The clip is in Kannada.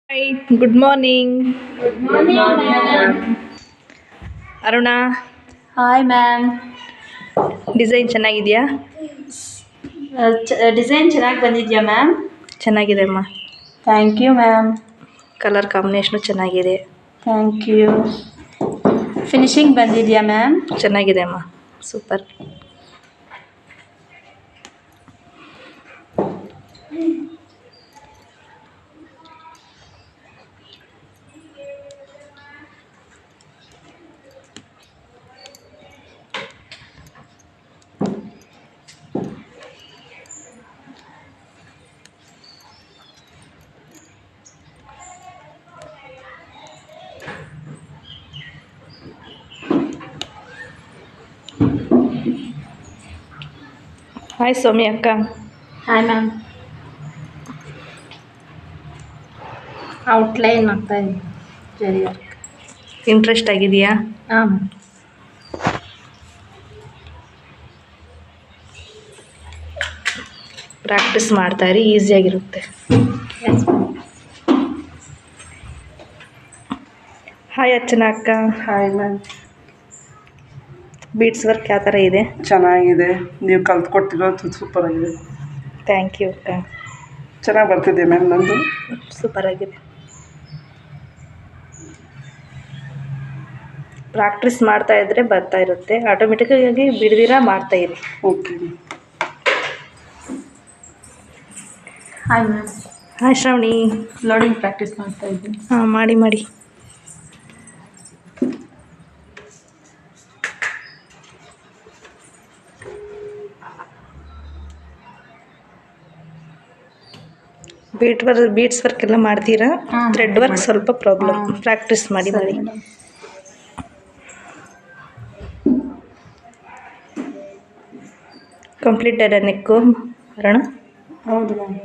Hi, good morning. Good morning, ma'am. Aruna. Hi, ma'am. Design ಚೆನ್ನಾಗಿದೆಯಾ? ಡಿಸೈನ್ ಚೆನ್ನಾಗಿ ಬಂದಿದೆಯಾ ಮ್ಯಾಮ್? ಚೆನ್ನಾಗಿದೆ ಅಮ್ಮ. Thank you ma'am. Colour combination ಚೆನ್ನಾಗಿದೆ. Thank you. ಫಿನಿಶಿಂಗ್ ಬಂದಿದೆಯಾ ಮ್ಯಾಮ್? ಚೆನ್ನಾಗಿದೆ ಅಮ್ಮ. ಸೂಪರ್. ಹಾಯ್ ಸೌಮ್ಯ ಅಕ್ಕ. Hi ma'am. ಔಟ್ಲೈನ್ ಮಾಡ್ತಾ ಇದ್ದೀನಿ. ಸರಿ. ಇಂಟ್ರೆಸ್ಟ್ ಆಗಿದೆಯಾ? ಹಾಂ. ಪ್ರಾಕ್ಟೀಸ್ ಮಾಡ್ತಾಯಿರಿ, ಈಸಿಯಾಗಿರುತ್ತೆ. Yes ma'am. ಹಾಯ್ ಅರ್ಚನಾ ಅಕ್ಕ. Hi ma'am. ಬೀಡ್ಸ್ ವರ್ಕ್ ಯಾವ ಥರ ಇದೆ? ಚೆನ್ನಾಗಿದೆ, ನೀವು ಕಲ್ತ್ಕೊಟ್ಟಿರೋದು ಸೂಪರ್ ಆಗಿದೆ. ಥ್ಯಾಂಕ್ ಯು ಅಕ್ಕ. ಚೆನ್ನಾಗಿ ಬರ್ತಿದೆ ಮ್ಯಾಮ್ ನಂದು. ಸೂಪರ್ ಆಗಿದೆ. ಪ್ರಾಕ್ಟೀಸ್ ಮಾಡ್ತಾ ಇದ್ರೆ ಬರ್ತಾ ಇರುತ್ತೆ, ಆಟೋಮೆಟಿಕ್ಕಾಗಿ ಬಿಡ್ದಿರ ಮಾಡ್ತಾಯಿರಿ. Okay. Hi ma'am. Hi Shravani. Loading practice ಮಾಡ್ತಾ ಇದ್ದೀನಿ. ಹಾಂ, ಮಾಡಿ. ಬೀಡ್ಸ್ ವರ್ಕ್ ಎಲ್ಲ ಮಾಡ್ತೀರಾ? ಹಾಂ, ಥ್ರೆಡ್ ವರ್ಕ್ ಸ್ವಲ್ಪ ಪ್ರಾಬ್ಲಮ್. ಹಾಂ. ಪ್ರಾಕ್ಟೀಸ್ ಮಾಡಿ. ಸರಿ ಮೇಡಮ್. ಕಂಪ್ಲೀಟೆಡ್ ನೆಕ್ಕು ಅರುಣ? ಹೌದು ಮ್ಯಾಮ್.